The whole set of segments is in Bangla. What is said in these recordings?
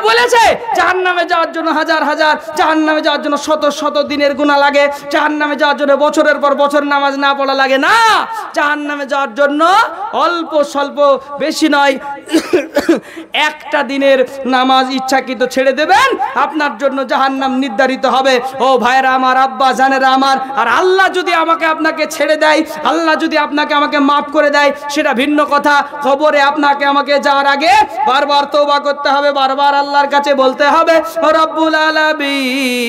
বলেছে জাহান্নামে যাওয়ার জন্য হাজার হাজার, জাহান্নামে যাওয়ার জন্য শত শত দিনের গুনাহ লাগে, জাহান্নামে যাওয়ার জন্য বছরের পর বছর নামাজ না পড়া লাগে না। জাহান্নামে যাওয়ার জন্য অল্প স্বল্প, বেশি নয়, একটা দিনের নামাজ ইচ্ছাকৃত ছেড়ে দেবেন, আপনার জন্য জাহান্নাম নির্ধারিত হবে। ও ভাইরা আমার, আব্বা জানেরা আমার, আর আল্লাহ যদি আমাকে আপনাকে ছেড়ে দেয়, আল্লাহ যদি আপনাকে আমাকে মাফ করে দেয়, সেটা ভিন্ন কথা। কবরে আপনাকে আমাকে যাওয়ার আগে বারবার তওবা করতে হবে, বারবার আল্লাহর কাছে বলতে হবে রব্বুল আলামিন,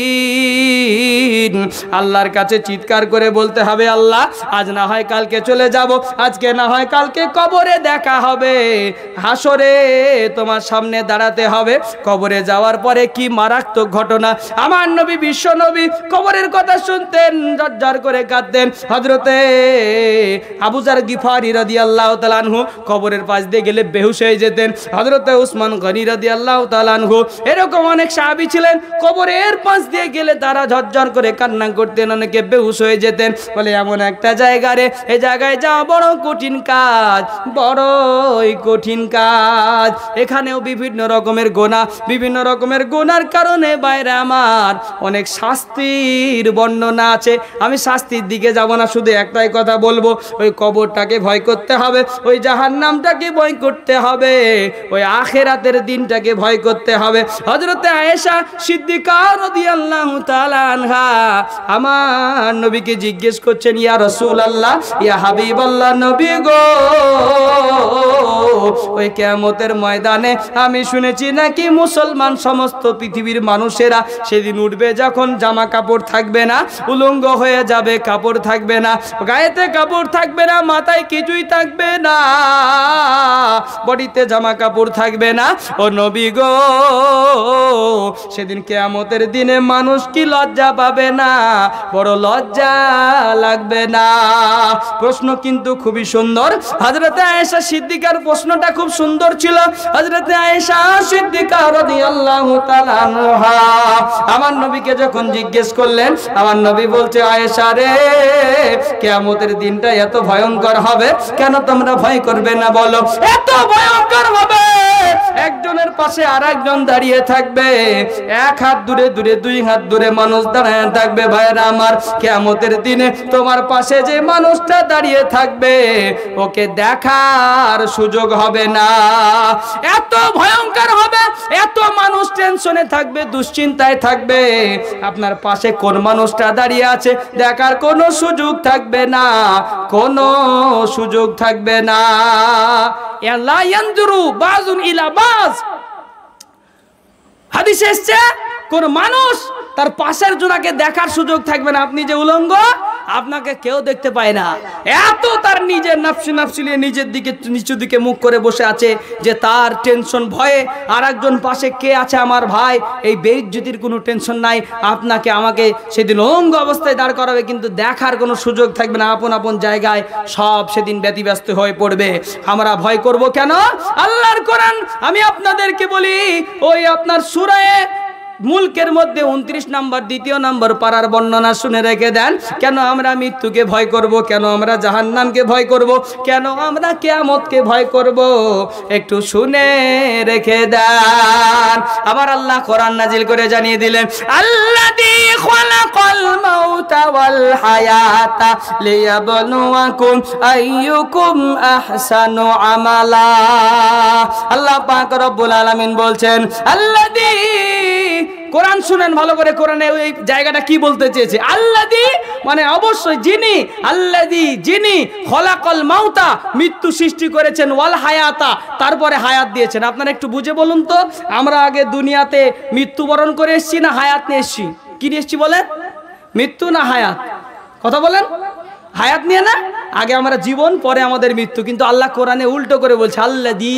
আল্লাহর কাছে চিৎকার করে বলতে হবে আল্লাহ আজ না হয় কালকে চলে যাব, আজকে না হয় কালকে কবরে দেখা হবে, হাসরে তোমার সামনে দাঁড়াতে হবে। কবরে যাওয়ার পরে কি মারাত্মক ঘটনা! আমার নবী, বিশ্ব নবী কবরের কথা শুনতেন, ঝরঝর করে কাঁদতেন। হযরতে আবু যার গিফারি রাদিয়াল্লাহু তাআলা আনহু কবরের পাশ দিয়ে গেলে বেহুশ হয়ে যেতেন। হযরতে উসমান গনি রাদিয়াল্লাহু তাআলা আনহু, এরকম অনেক সাহাবী ছিলেন, কবরের পাশ দিয়ে গেলে তারা ঝরঝর করে কান্না করতেন, অনেকে বেহুশ হয়ে যেতেন। বলে এমন একটা জায়গা রে, এই জায়গায় যাওয়া বড় কঠিন কাজ, বড়ই কঠিন কাজ। এখানেও বিভিন্ন রকমের গুনাহ, বিভিন্ন রকমের গুনার কারণে বাইরে আমার অনেক শাস্তির বর্ণনা আছে। আমি শাস্তির দিকে যাব না, শুধু একটাই কথা বলবো, ওই কবরটাকে ভয় করতে হবে, ওই জাহান্নামটাকে ভয় করতে হবে, ওই আখিরাতের দিনটাকে ভয় করতে হবে। হযরতে আয়েশা সিদ্দিকা রাদিয়াল্লাহু তাআলা আনহা আমার নবীকে জিজ্ঞেস করছেন, ইয়া রাসূলুল্লাহ, ইয়া হাবিবাল্লাহ, নবী গো, ওই কিয়ামতের ময়দানে আমি শুনেছি নাকি মুসলমান সমস্ত পৃথিবীর মানুষেরা সেদিন উঠবে যখন জামা কাপড় থাকবে না, উলঙ্গ হয়ে যাবে, কাপড় থাকবে না, গায়েতে কাপড় থাকবে না, মাথায় কিছুই থাকবে না, বডিতে জামা কাপড় থাকবে না। ও নবী গো, সেদিন কিয়ামতের দিনে মানুষ কি লজ্জা পাবে না? বড় লজ্জা লাগবে না? প্রশ্ন কিন্তু খুবই সুন্দর। হযরতে আয়েশা সিদ্দিকার প্রশ্নটা খুব সুন্দর ছিল। হযরতে আয়েশা সিদ্দিকা রাদিয়াল্লাহু তাআলা আনহা আমার নবীকে যখন জিজ্ঞেস করলেন, আমার নবী বলছে, আয়েশা রে, কিয়ামতের দিনটা এত ভয়ঙ্কর হবে, কেন তোমরা ভয় করবে না বলো? এত ভয়ঙ্কর হবে, একজনের পাশে আরেকজন দাঁড়িয়ে থাকবে, এক হাত দূরে দূরে, দুই হাত দূরে মানুষ দাঁড়িয়ে থাকবে। ভাইরা আমার, কিয়ামতের দিনে তোমার পাশে যে মানুষটা দাঁড়িয়ে থাকবে, ওকে দেখার সুযোগ হবে না। এত ভয়ঙ্কর হবে, এত মানুষ টেনশনে থাকবে, দুশ্চিন্তায় থাকবে, আপনার পাশে কোন মানুষটা দাঁড়িয়ে আছে দেখার কোনো সুযোগ থাকবে না, কোনো সুযোগ থাকবে না। লা ইয়ানজুরু বাযুন ইলা বায, হাদিসে এসেছে কোন মানুষ তার পাশের জনাকে দেখার সুযোগ থাকবে না। আপনি যে উলঙ্গ, আপনাকে কেউ দেখতে পায় না, এত তার নিজের নাফসি নাফসি নিয়ে নিজের দিকে নিচু দিকে মুখ করে বসে আছে যে তার টেনশন ভয়ে আর একজন পাশে কে আছে আমার ভাই, এই বেইজ্জতির কোনো টেনশন নাই। আপনাকে আমাকে সেদিন উলঙ্গ অবস্থায় দাঁড় করাবে, কিন্তু দেখার কোনো সুযোগ থাকবে না, আপন আপন জায়গায় সব সেদিন ব্যতিব্যস্ত হয়ে পড়বে। আমরা ভয় করব কেন? আল্লাহর কোরআন আমি আপনাদেরকে বলি, ওই আপনার সূরা মুলকের মধ্যে 29 নম্বর 2 নম্বর পারার বর্ণনা শুনে রেখে দেন। কেন আমরা মৃত্যুকে ভয় করব, কেন আমরা জাহান্নামকে ভয় করব, কেন আমরা কিয়ামতকে ভয় করব, একটু শুনে রেখে দেন। আবার আল্লাহ কোরআন নাজিল করে জানিয়ে দিলেন, আল্লাযী খালাকাল মাউতা ওয়াল হায়াতা লিয়াবলুয়াকুম আইয়ুকুম আহসানু আমালা। আল্লাহ পাক রব্বুল আলামিন বলছেন, আল্লাযী, কোরআন শুনেন ভালো করে, কোরআনে ওই জায়গাটা কি বলতে চেয়েছে? আল্লাযী মানে অবশ্যই যিনি, আল্লাযী যিনি, খলাকাল মাউতা মৃত্যু সৃষ্টি করেছেন, ওয়াল হায়াতা তারপরে হায়াত দিয়েছেন। আপনারা একটু বুঝে বলুন তো, আমরা আগে দুনিয়াতে মৃত্যুবরণ করে এসেছি না হায়াত নিয়ে এসেছি? কি নিয়ে এসেছি বলেন? মৃত্যু না হায়াত? কথা বলেন। হায়াত নিয়ে না, আগে আমরা জীবন, পরে আমাদের মৃত্যু। কিন্তু আল্লাহ কোরআনে উল্টো করে বলছে, আল্লাযী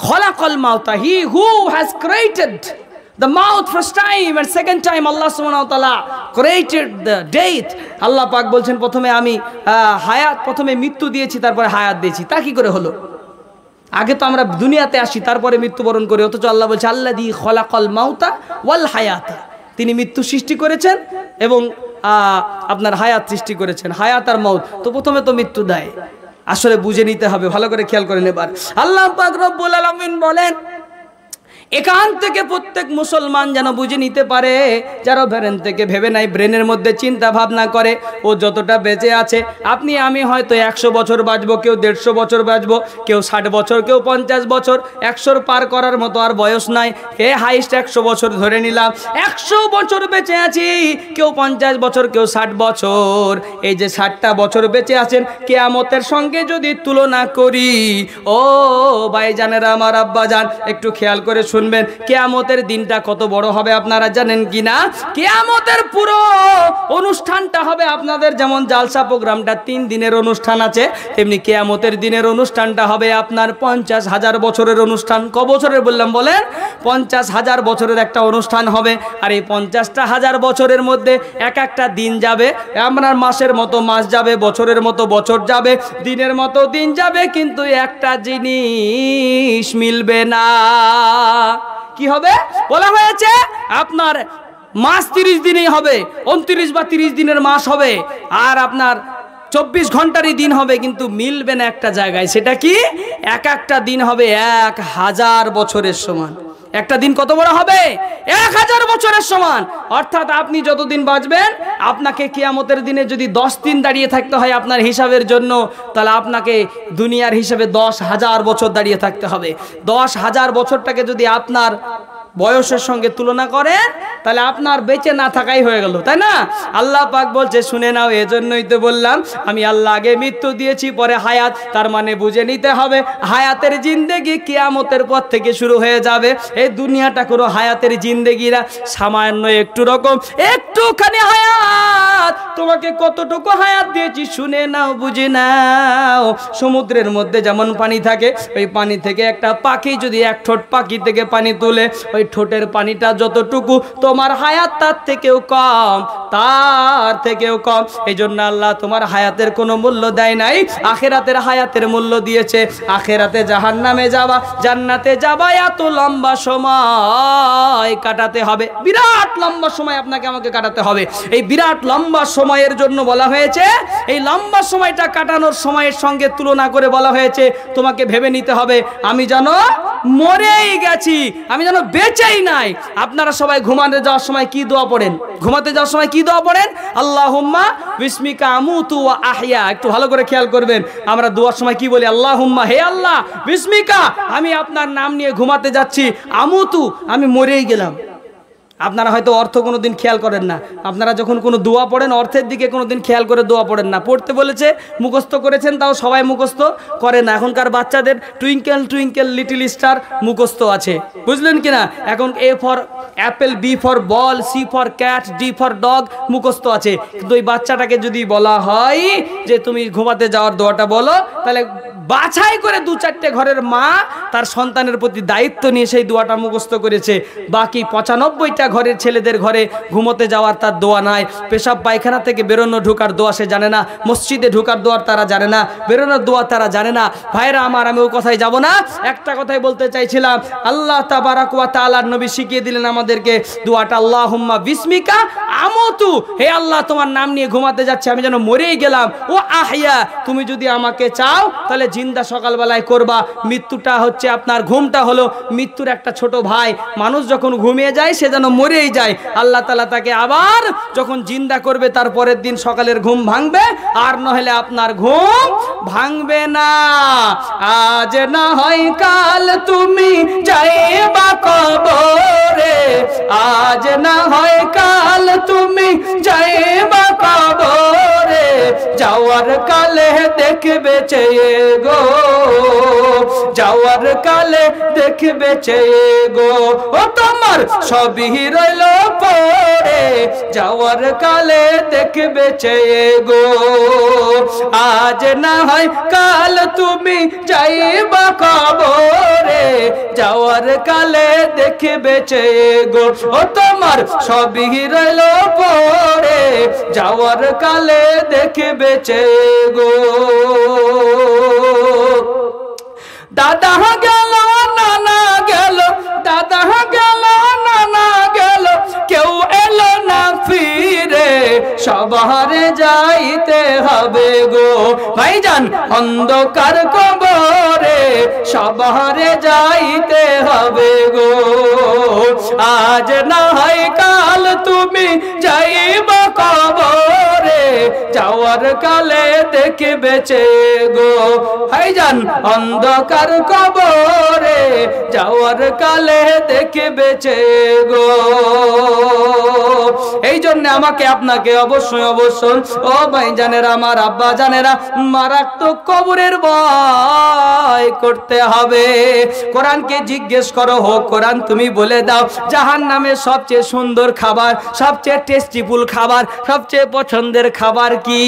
খলাকাল মাউতা, he who has created the mouth first time and second time Allah subhanahu wa ta'ala created the death. আল্লাহ পাক বলছেন, প্রথমে আমি হায়াত, প্রথমে মৃত্যু দিয়েছি, তারপরে হায়াত দিয়েছি। তা কি করে হলো? আগে তো আমরা দুনিয়াতে আসি, তারপরে মৃত্যুবরণ করি, অথচ আল্লাহ বলছে আল্লাযী খলাকাল মাউতা ওয়াল হায়াতা, তিনি মৃত্যু সৃষ্টি করেছেন এবং আপনার হায়াত সৃষ্টি করেছেন। হায়াত আর মউত, তো প্রথমে তো মৃত্যু দেয়। আসলে বুঝে নিতে হবে, ভালো করে খেয়াল করেন। এবার আল্লাহ পাক রব্বুল আলামিন বলেন, এখান থেকে প্রত্যেক মুসলমান যেন বুঝে নিতে পারে, যারা ব্রেন থেকে ভেবে নাই, ব্রেনের মধ্যে চিন্তা ভাবনা করে ও যতটা বেঁচে আছে, আপনি আমি হয়তো 100 বছর বাঁচবো, কেউ 150 বছর বাঁচবো, কেউ 60 বছর, কেউ 50 বছর, 100 পার করার মতো আর বয়স নাই। হে হাইস্ট 100 বছর ধরে নিলাম, 100 বছর বেঁচে আছি, কেউ 50 বছর, কেউ 60 বছর। এই যে 60টা বছর বেঁচে আছেন, কিয়ামতের সঙ্গে যদি তুলনা করি, ও ভাইজানেরা, আমার আব্বাজান, একটু খেয়াল করে শুনবেন, কিয়ামতের দিনটা কত বড় হবে আপনারা জানেন কিনা? কিয়ামতের পুরো অনুষ্ঠানটা হবে আপনাদের যেমন জালসা প্রোগ্রামটা 3 দিনের অনুষ্ঠান আছে, তেমনি কিয়ামতের দিনের অনুষ্ঠানটা হবে আপনার 50,000 বছরের অনুষ্ঠান। ক বছরের বললাম বলেন? 50,000 বছরের একটা অনুষ্ঠান হবে। আর এই 50,000 বছরের মধ্যে এক একটা দিন যাবে, আপনার মাসের মতো মাস যাবে, বছরের মতো বছর যাবে, দিনের মতো দিন যাবে, কিন্তু একটা জিনিস মিলবে না। কি হবে? বলা হয়েছে আপনার মাস 30 দিনই হবে, 29 বা 30 দিনের মাস হবে, আর আপনার 24 ঘন্টারই দিন হবে, কিন্তু মিলবে না একটা জায়গায়। সেটা কি? এক একটা দিন হবে 1000 বছরের সমান। একটা দিন কত বড় হবে? 1000 বছরের সমান। অর্থাৎ আপনি যতদিন বাঁচবেন, আপনাকে কিয়ামতের দিনে যদি 10 দিন দাঁড়িয়ে থাকতে হয় আপনার হিসাবের জন্য, তাহলে আপনাকে দুনিয়ার হিসাবে 10,000 বছর দাঁড়িয়ে থাকতে হবে। 10,000 বছরটাকে যদি আপনার বয়সের সঙ্গে তুলনা করেন, তাহলে আপনার বেঁচে না থাকাই হয়ে গেল, তাই না? আল্লাহ পাক বলছে, শুনে নাও, এজন্যই তো বললাম আমি আল্লাহ আগে মৃত্যু দিয়েছি, পরে হায়াত। তার মানে বুঝে নিতে হবে, হায়াতের জিন্দেগি কিয়ামতের পর থেকে শুরু হয়ে যাবে। এই দুনিয়াটা কোনো হায়াতের জিন্দেগি না, সামান্য একটু রকম, একটুখানি হায়াত। তোমাকে কতটুকু হায়াত দিয়েছি শুনে নাও, বুঝে নাও। সমুদ্রের মধ্যে যেমন পানি থাকে, ওই পানি থেকে একটা পাখি যদি এক ঠোঁট পাখি থেকে পানি তুলে, ওই ঠোঁটের পানিটা যতটুকু, তোমার হায়াত তার থেকেও কম, তার থেকেও কম। এই জন্য আল্লাহ তোমার হায়াতের কোনো মূল্য দেয় নাই, আখেরাতের হায়াতের মূল্য দিয়েছে। আখেরাতে জাহান্নামে যাবা, জান্নাতে যাবা, এত লম্বা সময় কাটাতে হবে, বিরাট লম্বা সময় আপনাকে আমাকে কাটাতে হবে। এই বিরাট লম্বা সময়ের জন্য বলা হয়েছে, এই লম্বা সময়টা কাটানোর সময়ের সঙ্গে তুলনা করে বলা হয়েছে, তোমাকে ভেবে নিতে হবে আমি যেন মরেই গেছি, আমি যেন বেঁচেই নাই। আপনারা সবাই ঘুমাতে যাওয়ার সময় কি দোয়া পড়েন? ঘুমাতে যাওয়ার সময় কি দোয়া পড়েন? আল্লাহুম্মা বিসমিকা আমুতু ওয়া আহইয়া। একটু ভালো করে খেয়াল করবেন, আমরা দোয়ার সময় কি বলি? আল্লাহুম্মা, হে আল্লাহ, বিসমিকা, আমি আপনার নাম নিয়ে ঘুমাতে যাচ্ছি, আমুতু, আমি মরেই গেলাম। আপনারা হয়তো অর্থ কোনো দিন খেয়াল করেন না, আপনারা যখন কোনো দোয়া পড়েন অর্থের দিকে কোনো দিন খেয়াল করে দোয়া পড়েন না। পড়তে বলেছে, মুখস্থ করেছেন, তাও সবাই মুখস্থ করে না। এখনকার বাচ্চাদের টুইঙ্কেল টুইঙ্কেল লিটল স্টার মুখস্থ আছে, বুঝলেন কিনা? এখন A for apple, B for ball, C for cat, D for dog মুখস্থ আছে। কিন্তু ওই বাচ্চাটাকে যদি বলা হয় যে তুমি ঘুমাতে যাওয়ার দোয়াটা বলো, তাহলে বাছাই করে 2-4টে ঘরের মা তার সন্তানের প্রতি দায়িত্ব নিয়ে সেই দোয়াটা মুখস্থ করেছে। বাকি 95টা ঘরের ছেলেদের ঘরে ঘুমোতে যাওয়ার তার দোয়া নাই। পেশাব পায়খানা থেকে বেরোনো ঢোকার দোয়া সে জানে না, মসজিদে ঢোকার দোয়ার তারা জানে না, বেরোনোর দোয়া তারা জানে না। ভাইরা আমার, আমি ও কথায় যাব না, একটা কথাই বলতে চাইছিলাম। আল্লাহ তাবারাক ওয়া তাআলার নবী শিখিয়ে দিলেন আমাদেরকে দোয়াটা, আল্লাহুম্মা বিসমিকা আমুতু, হে আল্লাহ তোমার নাম নিয়ে ঘুমাতে যাচ্ছে, আমি যেন মরেই গেলাম। ও আহইয়া, তুমি যদি আমাকে চাও তাহলে জিন্দা সকালবেলায় করবা। মৃত্যুটা হচ্ছে আপনার, ঘুমটা হলো মৃত্যুর একটা ছোট ভাই। মানুষ যখন ঘুমিয়ে যায় সে যেন মরেই যায়, আল্লাহ তাআলা তাকে আবার যখন জিন্দা করবে তার পরের দিন সকালের ঘুম ভাঙবে, আর নহলে আপনার ঘুম ভাঙবে না। আজ না হয় কাল তুমি যাইবা কবরে, আজ না হয় কাল তুমি যাইবা কবরে, যাওয়ার কালে দেখবে চেয়ে গো, যাওয়ার কালে দেখবে চেয়ে গো, ও তোমার সবই রইল পড়ে, যাওয়ার কালে দেখবে চেয়ে গো। আজ না হয় কাল তুমি যাইবা কবরে, যাওয়ার কালে দেখবে চেয়ে গো, ও তোমার সবই রইল পড়ে, যাওয়ার কালে দেখবে চেয়ে গো। দাদা গেল, নানা গেল, দাদা গেল, নানা গেল, কেউ এলো না ফিরে, সবারে যাইতে হবে গো। ভাইজান অন্ধকার কবরে, সবারে যাইতে হবে গো। আজ না হয় কাল তুমি যাইবা কবরে, যাওয়ার কালে দেখে বেঁচে গো ভাইজান অন্ধকার কবরে, যাওয়ার কালে দেখে বেঁচে গো। এই জন্য আমাকে আপনাকে অবশ্যই অবশ্যই ও ভাইজানেরা, আমার আব্বা জানেরা, মারাত্মক কবরের ভয় করতে হবে। কোরআনকে জিজ্ঞেস করো, হোক কোরআন তুমি বলে দাও জাহান্নামের সবচেয়ে সুন্দর খাবার, সবচেয়ে টেস্টিফুল খাবার, সবচেয়ে পছন্দের খাবার কি?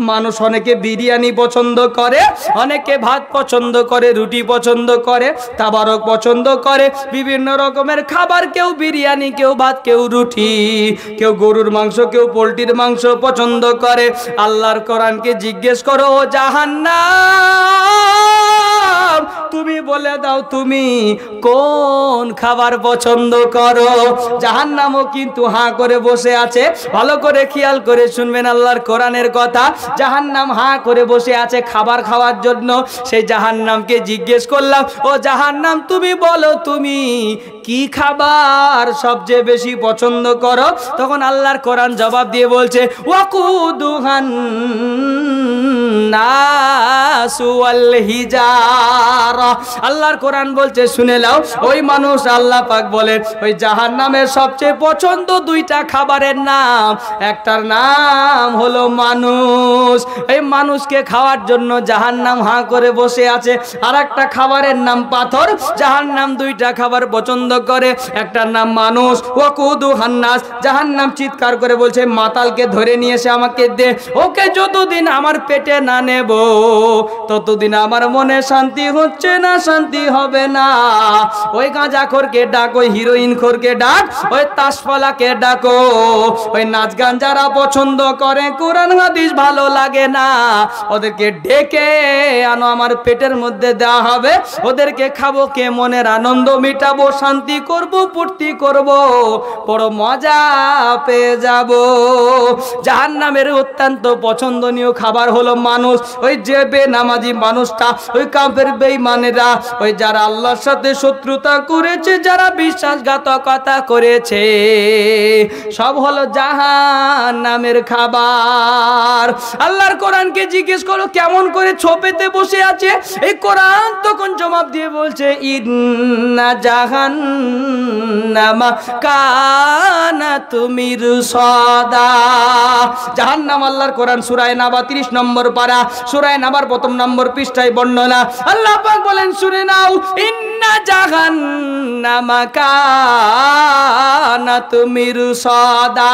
মানুষ অনেকে বিরিয়ানি পছন্দ করে, অনেকে ভাত পছন্দ করে, রুটি পছন্দ করে, তাবারক পছন্দ করে, বিভিন্ন রকমের খাবার, কেউ বিরিয়ানি, কেউ ভাত, কেউ রুটি, কেউ গরুর মাংস, কেউ পোলট্রির মাংস পছন্দ করে। আল্লাহর কোরআনকে জিজ্ঞেস করো ও জাহান্নাম, তুমি বলে দাও তুমি কোন খাবার পছন্দ করো? জাহান্নামও কিন্তু হাঁ করে বসে আছে। ভালো করে খেয়াল করে শুনবেন আল্লাহর কোরআনের কথা। জাহান্নাম হাঁ করে বসে আছে খাবার খাওয়ার জন্য। সেই জাহান্নামকে জিজ্ঞেস করলাম, ও জাহান্নাম তুমি বলো তুমি কি খাবার সবচেয়ে বেশি পছন্দ করো? তখন আল্লাহর কোরআন জবাব দিয়ে বলছে, ওয়াকুদুহান নাসু ওয়াল হিজারা। আল্লাহর কোরআন বলছে শুনে নাও, ওই মানুষ, আল্লাহ পাক বলেন ওই জাহান্নামের সবচেয়ে পছন্দ দুইটা খাবারের নাম, একটার নাম হলো মানুষ। এই মানুষকে খাওয়ার জন্য জাহান্নাম হাঁ করে বসে আছে। আর একটা খাবারের নাম পাথর। জাহান্নাম দুইটা খাবার পছন্দ করে, একটার নাম মানুষ। ওয়াকুদুহান নাস, জাহান্নাম চিৎকার করে বলছে মাতালকে ধরে নিয়ে এসে আমাকে দে, ওকে যতদিন আমার পেটে না নেব ততদিন আমার মনে শান্তি হচ্ছে না, শান্তি হবে না। ওই গাঁজাখোরকে ডাক, ওই হিরোইন খোরকে ডাক, ওই তাসফালাকে ডাকো, ওই নাচ গান যারা পছন্দ করে, কোরআন হাদিস ভালো লাগে না, ওদেরকে ডেকে আনো, আমার পেটের মধ্যে দেওয়া হবে, ওদেরকে খাবো, কে মনের আনন্দ মিটাবো, শান্তি করব, ফুর্তি করব, বড় মজা পেয়ে যাব। জাহান্নামের অত্যন্ত পছন্দনীয় খাবার হলো মানুষ। ওই যে বেনামাজি মানুষটা, ওই কাফের বেঈমানেরা, ওই যারা আল্লাহর সাথে শত্রুতা করেছে, যারা বিশ্বাসঘাতকতা করেছে, সব হলো জাহান্নামের খাবার। আল্লাহর কোরআনকে জিজ্ঞেস করো কেমন করে ছোপেতে বসে আছে? এই কোরআন তখন জবাব দিয়ে বলছে, ইন্না জাহান্নামা কানাত মিরসাদা। জাহান্নাম, আল্লাহর কোরআন সূরা নাবা 30 নম্বর পারা, সূরা নাবার 1 নম্বর পৃষ্ঠায় বর্ণনা। আল্লাহ পাক বলেন শুনে নাও, ইন্না জাহান্নামা কানাত মিরসাদা।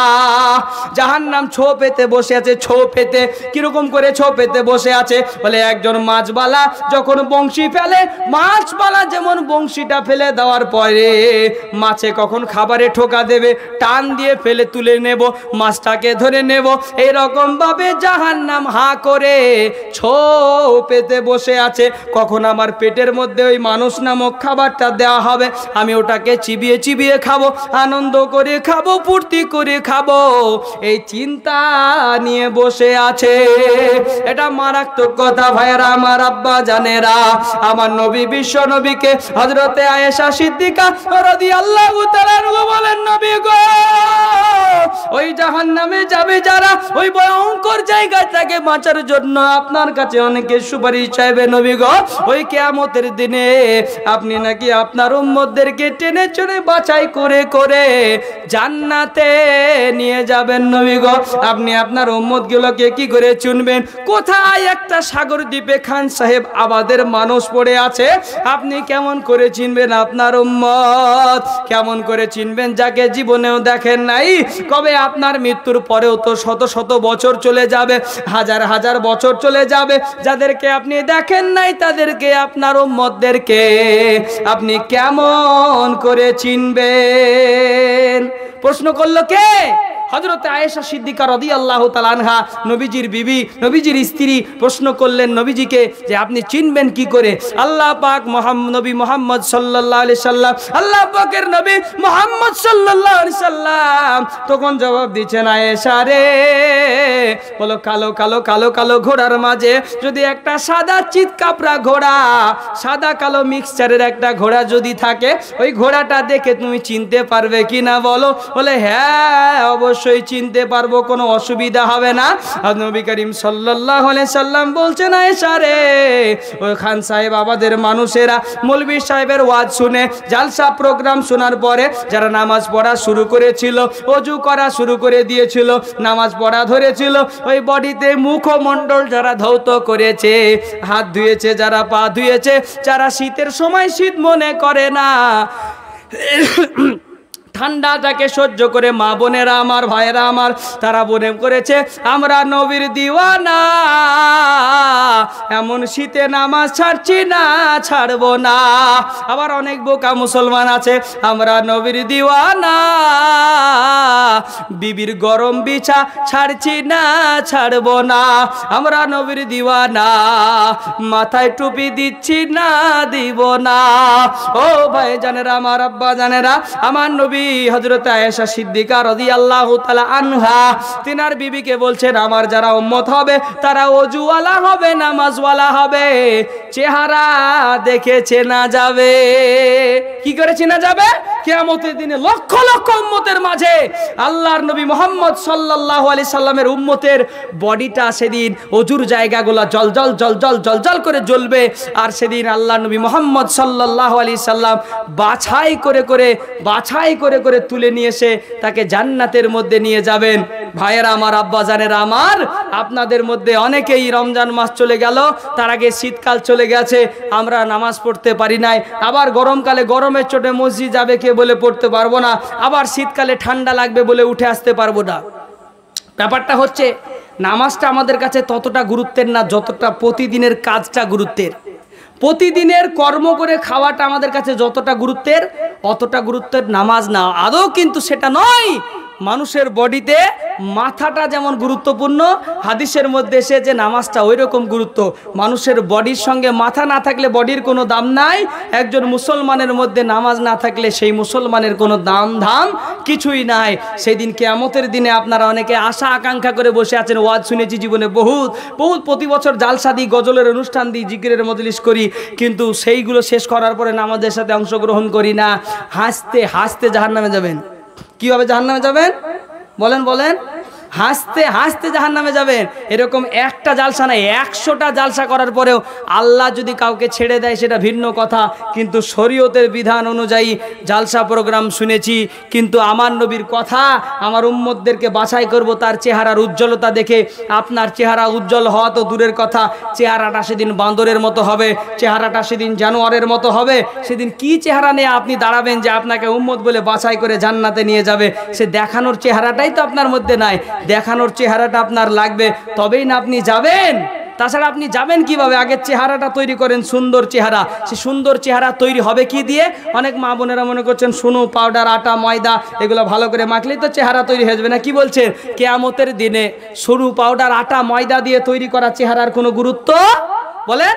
জাহান্নাম ছোপেতে বসে আছে। ছোপেতে কিরকম করে ছোপেতে বসে আছে? বলে একজন মাছবালা যখন বংশী ফেলে, মাছবালা যেমন বংশীটা ফেলে দেওয়ার পরে মাছে কখন খাবারে ঠোকা দেবে, টান দিয়ে ফেলে তুলে নেব, মাছটাকে ধরে নেব, এইরকম ভাবে জাহান্নাম হা করে ছোপেতে বসে আছে। কখন আমার পেটের মধ্যে ওই মানুষ নামক খাবারটা দেওয়া হবে, আমি ওটাকে চিবিয়ে চিবিয়ে খাবো, আনন্দ করে খাবো, ফুর্তি করে খাবো, এই চিন্তা নিয়ে বসে আছে। এটা মারাত্মক কথা ভাইয়েরা, আমার আব্বা জানেরা। আমার নবী, বিশ্ব নবীকে হযরতে আয়েশা সিদ্দিকা রাদিয়াল্লাহু তাআলা আনহা বলেন, নবী গো, ওই জাহান্নামে যাবে যারা, ওই ভয়ঙ্কর জায়গাটাকে বাঁচার জন্য আপনার কাছে অনেকে সুপারিশ চাইবে নবী গো। ওই কিয়ামতের দিনে আপনি নাকি আপনার উম্মতদেরকে টেনে চড়ে বাছাই করে করে জান্নাতে নিয়ে যাবেন নবী গো। আপনি আপনার উম্মতগুলোকে কি করে চুনবেন? কোথায় একটা সাগর দ্বীপে খান সাহেব আবাদের মানুষ পড়ে আছে, আপনি কেমন করে চিনবেন আপনার উম্মত? কেমন করে চিনবেন যাকে জীবনেও দেখেন নাই? কবে আপনার মৃত্যুর পরেও তো শত শত বছর চলে যাবে, হাজার হাজার বছর চলে যাবে, যাদেরকে আপনি দেখেন নাই তাদেরকে, আপনার উম্মতদেরকে আপনি কেমন করে চিনবেন? প্রশ্ন করলো কে? হযরত আয়েশা সিদ্দিকা রাদিয়াল্লাহু তাআলা আনহা নবীজির বিবি, নবীজির স্ত্রী প্রশ্ন করলেন নবীজিকে যে আপনি চিনবেন কি করে আল্লাহ পাক নবী মুহাম্মদ সাল্লাল্লাহু আলাইহি সাল্লাম, আল্লাহ পাকের নবী মুহাম্মদ সাল্লাল্লাহু আলাইহি সাল্লাম তখন জবাব দিচ্ছেন, আয়েশা রে, বলো কালো কালো কালো কালো ঘোড়ার মাঝে যদি একটা সাদা চিত কাপড়া ঘোড়া, সাদা কালো মিক্সচারের একটা ঘোড়া যদি থাকে, ওই ঘোড়াটা দেখে তুমি চিনতে পারবে কিনা বলো? বলে হ্যাঁ অবশ্যই চিনতে পারবো, কোনো অসুবিধা হবে না। আর নবী করিম সাল্লাল্লাহু আলাইহি সাল্লাম বলছেন, আয়েশা রে, ওই খান সাহেব আমাদের মানুষেরা মৌলভী সাহেবের ওয়াজ শুনে, জালসা প্রোগ্রাম শোনার পরে যারা নামাজ পড়া শুরু করেছিল, ওযু করা শুরু করে দিয়েছিল, নামাজ পড়া ধরেছিল, ওই বডিতে মুখমণ্ডল যারা ধৌত করেছে, হাত ধুয়েছে, যারা পা ধুয়েছে, যারা শীতের সময় শীত মনে করে না, ঠান্ডাটাকে সহ্য করে মা বোনেরা আমার, ভাইয়েরা আমার, তারা মনে করেছে আমরা নবীর দিওয়ানা, এমন শীতে নামাজ ছাড়ছি না, ছাড়বো না। আবার অনেক বোকা মুসলমান আছে, আমরা নবীর দিওয়ানা, বিবির গরম বিছা ছাড়ছি না, ছাড়বো না। আমরা নবীর দিওয়ানা, মাথায় টুপি দিচ্ছি না, দিব না। ও ভাই জানেরা, আমার আব্বা জানেরা, আমার নবী হযরত আয়েশা সিদ্দিকা রাদিয়াল্লাহু তাআলা আনহা তিনার বিবিকে বলছেন, আমার যারা উম্মত হবে তারা ওযুওয়ালা হবে, নামাজওয়ালা হবে, চেহারা দেখে চেনা যাবে। কি করে চেনা যাবে? কিয়ামতের দিনে লক্ষ লক্ষ উম্মতের মাঝে আল্লাহর নবী মুহাম্মদ সাল্লাল্লাহু আলাইহি সাল্লামের উম্মতের বডিটা সেদিন ওযুর জায়গাগুলো জলজল জলজল জলজল করে জ্বলবে। আর সেদিন আল্লাহর নবী মুহাম্মদ সাল্লাল্লাহু আলাইহি সাল্লাম বাছাই করে করে তুলে নিয়ে এসে তাকে জান্নাতের মধ্যে নিয়ে যাবেন। ভাইয়েরা আমার, আব্বা জানেরা আমার, আপনাদের মধ্যে অনেকেই রমজান মাস চলে গেল, তার আগে শীতকাল চলে গেছে, আমরা নামাজ পড়তে পারি নাই। আবার গরমকালে গরমের চোটে মসজিদ যাবে কে বলে পড়তে পারবো না, আবার শীতকালে ঠান্ডা লাগবে বলে উঠে আসতে পারবো না। ব্যাপারটা হচ্ছে নামাজটা আমাদের কাছে ততটা গুরুত্বের না যতটা প্রতিদিনের কাজটা গুরুত্বের। প্রতিদিনের কর্ম করে খাওয়াটা আমাদের কাছে যতটা গুরুত্বের, অতটা গুরুত্বের নামাজ না। আদৌ কিন্তু সেটা নয়। মানুষের বডিতে মাথাটা যেমন গুরুত্বপূর্ণ, হাদিসের মধ্যে এসেছে নামাজটা ওই রকম গুরুত্ব। মানুষের বডির সঙ্গে মাথা না থাকলে বডির কোনো দাম নাই। একজন মুসলমানের মধ্যে নামাজ না থাকলে সেই মুসলমানের কোনো দাম ধাম কিছুই নাই। সেদিন কিয়ামতের দিনে আপনারা অনেকে আশা আকাঙ্ক্ষা করে বসে আছেন, ওয়াজ শুনেছি জীবনে বহুত প্রতি বছর জালসা দিই, গজলের অনুষ্ঠান দিই, জিকিরের মজলিস করি, কিন্তু সেইগুলো শেষ করার পরে নামাজের সাথে অংশগ্রহণ করি না। হাসতে হাসতে জাহান্নামে যাবেন। কিভাবে জাহান্নামে যাবেন বলেন? হাসতে হাসতে জাহান্নামে যাবেন। এরকম একটা জালসা নাই, 100টা জালসা করার পরেও আল্লাহ যদি কাউকে ছেড়ে দেয় সেটা ভিন্ন কথা, কিন্তু শরীয়তের বিধান অনুযায়ী জালসা প্রোগ্রাম শুনেছি, কিন্তু আমার নবীর কথা, আমার উম্মতদেরকে বাছাই করব তার চেহারার উজ্জ্বলতা দেখে। আপনার চেহারা উজ্জ্বল হওয়া তো দূরের কথা, চেহারাটা সেদিন বান্দরের মতো হবে, চেহারাটা সেদিন জানোয়ারের মতো হবে। সেদিন কি চেহারা নিয়ে আপনি দাঁড়াবেন যে আপনাকে উম্মত বলে বাছাই করে জান্নাতে নিয়ে যাবে? সে দেখানোর চেহারাটাই তো আপনার মধ্যে নাই। দেখানোর চেহারাটা আপনার লাগবে, তবেই না আপনি যাবেন। তাছাড়া আপনি যাবেন কিভাবে? আগে চেহারাটা তৈরি করেন, সুন্দর চেহারা। সে সুন্দর চেহারা তৈরি হবে কি দিয়ে? অনেক মা বোনেরা মনে করছেন সুনু, পাউডার, আটা, ময়দা এগুলো ভালো করে মাখলেই তো চেহারা তৈরি হয়ে যাবে। না কি বলছেন? কিয়ামতের দিনে সুনু, পাউডার, আটা, ময়দা দিয়ে তৈরি করা চেহারার কোনো গুরুত্ব বলেন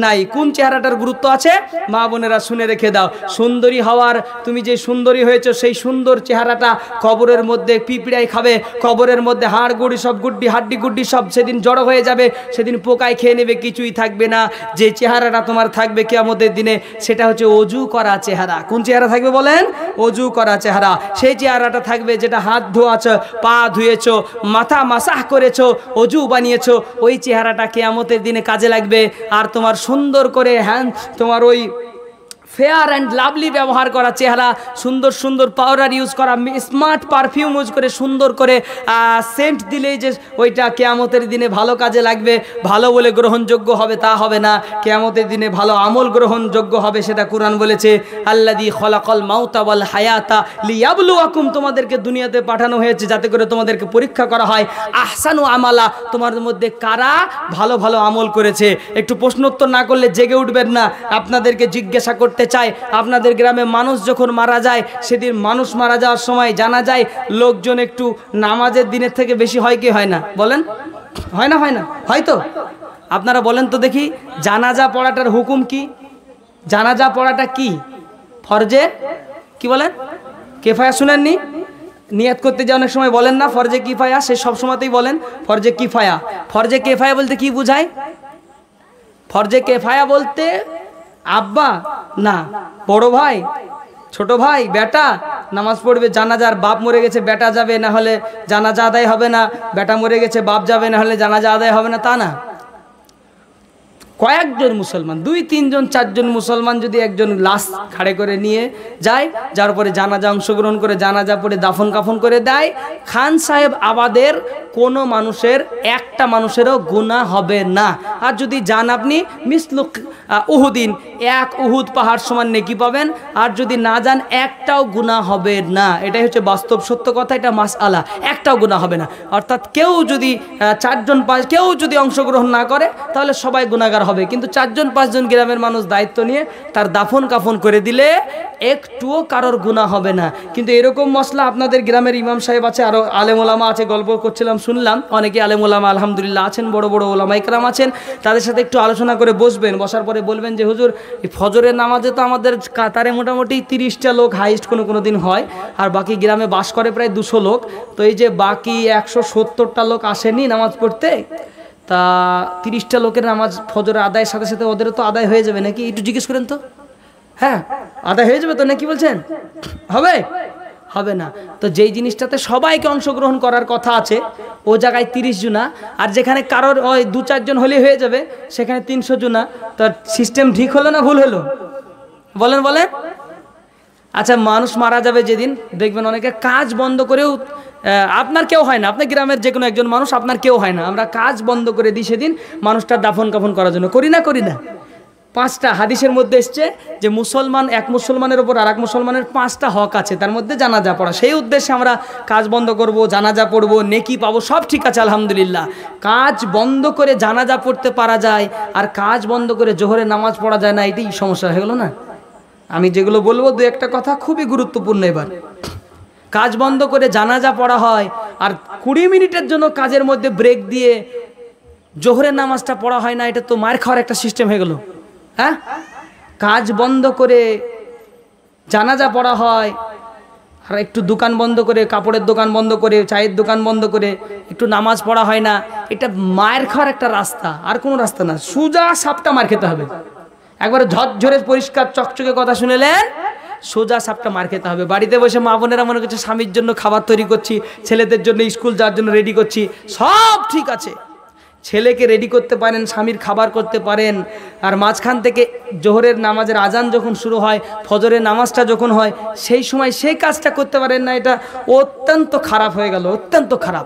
নাই। কোন চেহারাটার গুরুত্ব আছে? মা বোনেরা শুনে রেখে দাও। সুন্দরী হওয়ার, তুমি যে সুন্দরী হয়েছো সেই সুন্দর চেহারাটা কবরের মধ্যে পিঁপড়াই খাবে, কবরের মধ্যে হাড় গুড়ি সব হাড্ডি গুড্ডি সব সেদিন জড়ো হয়ে যাবে, সেদিন পোকায় খেয়ে নেবে, কিছুই থাকবে না। যে চেহারাটা তোমার থাকবে কিয়ামতের দিনে সেটা হচ্ছে অজু করা চেহারা। কোন চেহারা থাকবে বলেন? অজু করা চেহারা। সেই চেহারাটা থাকবে যেটা হাত ধোয়াছো, পা ধুয়েছো, মাথা মাসাহ করেছো, অজু বানিয়েছো, ওই চেহারাটা কিয়ামতের দিনে কাজে লাগবে। আর তোমার সুন্দর করে তোমার ওই ফেয়ার অ্যান্ড লাভলি ব্যবহার করা চেহারা, সুন্দর সুন্দর পাউডার ইউজ করা, স্মার্ট পারফিউম ইউজ করে সুন্দর করে সেন্ট দিলেই যে ওইটা কিয়ামতের দিনে ভালো কাজে লাগবে, ভালো বলে গ্রহণযোগ্য হবে তা হবে না। কিয়ামতের দিনে ভালো আমল গ্রহণযোগ্য হবে, সেটা কোরআন বলেছে। আল্লাযী খলাকাল মাউতা ওয়াল হায়াতা লিয়াবলুয়াকুম, তোমাদেরকে দুনিয়াতে পাঠানো হয়েছে যাতে করে তোমাদেরকে পরীক্ষা করা হয়। আহসানু আমালা, তোমাদের মধ্যে কারা ভালো ভালো আমল করেছে। একটু প্রশ্নোত্তর না করলে জেগে উঠবেন না। আপনাদেরকে জিজ্ঞাসা করতে করতে চাই, আপনাদের গ্রামে মানুষ যখন মারা যায়, সেদিন মানুষ মারা যাওয়ার সময় জানা যায় লোকজন একটু নামাজের দিনের থেকে বেশি হয় কি হয় না? বলেন, হয় না? হয় না? হয়তো আপনারা বলেন তো দেখি, জানাজা পড়াটার হুকুম কি? জানাজা পড়াটা কি? ফরজে কি বলেন? কিফায়া। শুনেননি? নিয়াত করতে যে অনেক সময় বলেন না ফরজে কিফায়া, সে সব সময়তেই বলেন ফরজে কিফায়া। ফরজে কিফায়া বলতে কি বুঝায়? ফরজে কিফায়া বলতে আব্বা না, বড় ভাই, ছোট ভাই, বেটা নামাজ পড়বে। জানাজার বাপ মরে গেছে বেটা যাবে, না হলে জানাজা আদায় হবে না। বেটা মরে গেছে বাপ যাবে, না হলে জানাজা আদায় হবে না, তা না। কয়েকজন মুসলমান, 2-3 জন 4 জন মুসলমান যদি একজন লাশ খাড়ে করে নিয়ে যায়, যার উপরে জানাজা অংশগ্রহণ করে জানাজা পড়ে দাফন কাফন করে দেয়, খান সাহেব আবাদের কোনো মানুষের, একটা মানুষেরও গুনাহ হবে না। আর যদি যান আপনি মিসলুক উহুদিন, 1 উহুদ পাহাড় সমান নেকি পাবেন। আর যদি না যান একটাও গুনাহ হবে না। এটাই হচ্ছে বাস্তব সত্য কথা, এটা মাসআলা, একটাও গুনাহ হবে না। অর্থাৎ কেউ যদি 4 জন 5 কেউ যদি অংশগ্রহণ না করে তাহলে সবাই গুনাহগার হবে, কিন্তু 4 জন 5 জন গ্রামের মানুষ দায়িত্ব নিয়ে তার দাফন কাফন করে দিলে একটুও কারোর গুনাহ হবে না। কিন্তু এরকম মশলা আপনাদের গ্রামের ইমাম সাহেব আছে, আরও আলেম ওলামা আছে, গল্প করছিলাম শুনলাম, অনেকে আলেম ওলামা আলহামদুলিল্লাহ আছেন, বড় বড় ওলামা ইকরাম আছেন, তাদের সাথে একটু আলোচনা করে বসবেন। বসার পরে বলবেন যে হুজুর, এই ফজরের নামাজে তো আমাদের কাতারে মোটামুটি 30টা লোক হাইস্ট কোনো দিন হয়, আর বাকি গ্রামে বাস করে প্রায় 200 লোক। তো এই যে বাকি 170টা লোক আসেনি নামাজ পড়তে, তা 30টা লোকের নামাজ ফজরের আদায়ের সাথে সাথে ওদেরও তো আদায় হয়ে যাবে নাকি? একটু জিজ্ঞেস করেন তো। হ্যাঁ, আদায় হয়ে যাবে তো নাকি বলছেন? হবে? হবে না। তো যেই জিনিসটাতে সবাইকে অংশগ্রহণ করার কথা আছে ও জায়গায় 30 জনা, আর যেখানে কারোর ওই 2-4 জন হলে হয়ে যাবে সেখানে 300 জনা। তার সিস্টেম ঠিক হলো না ভুল হলো? বলেন বলেন। আচ্ছা, মানুষ মারা যাবে যেদিন, দেখবেন অনেকে কাজ বন্ধ করেও, আপনার কেউ হয় না, আপনার গ্রামের যে কোনো একজন মানুষ, আপনার কেউ হয় না, আমরা কাজ বন্ধ করে দিই সেদিন মানুষটার দাফন কাফন করার জন্য। করি না? করি না? 5টা হাদিসের মধ্যে এসছে যে মুসলমান, এক মুসলমানের ওপর আর এক মুসলমানের 5টা হক আছে, তার মধ্যে জানাজা পড়া। সেই উদ্দেশ্যে আমরা কাজ বন্ধ করব, জানাজা পড়ব, নেকি পাবো, সব ঠিক আছে আলহামদুলিল্লাহ। কাজ বন্ধ করে জানাজা পড়তে পারা যায়, আর কাজ বন্ধ করে জোহরের নামাজ পড়া যায় না, এটাই সমস্যা হয়ে গেল না? আমি যেগুলো বলবো 2-1টা কথা খুবই গুরুত্বপূর্ণ। এবার কাজ বন্ধ করে জানাজা পড়া হয়, আর 20 মিনিটের জন্য কাজের মধ্যে ব্রেক দিয়ে জোহরের নামাজটা পড়া হয় না, এটা তো মার খাওয়ার একটা সিস্টেম হয়ে গেল। হ্যাঁ, কাজ বন্ধ করে জানাজা পড়া হয়, আর একটু দোকান বন্ধ করে, কাপড়ের দোকান বন্ধ করে, চায়ের দোকান বন্ধ করে একটু নামাজ পড়া হয় না, এটা মায়ের খাওয়ার একটা রাস্তা, আর কোনো রাস্তা না। সোজা সাপটা মার খেতে হবে। একবারে ঝরঝরে পরিষ্কার চকচকে কথা শুনেলেন, সোজা সাপটা মার খেতে হবে। বাড়িতে বসে মা বোনেরা মনে করছে স্বামীর জন্য খাবার তৈরি করছি, ছেলেদের জন্য স্কুল যাওয়ার জন্য রেডি করছি, সব ঠিক আছে। ছেলেকে রেডি করতে পারেন, স্বামীর খাবার করতে পারেন, আর মাঝখান থেকে জোহরের নামাজের আজান যখন শুরু হয়, ফজরের নামাজটা যখন হয়, সেই সময় সেই কাজটা করতে পারেন না, এটা অত্যন্ত খারাপ হয়ে গেল, অত্যন্ত খারাপ।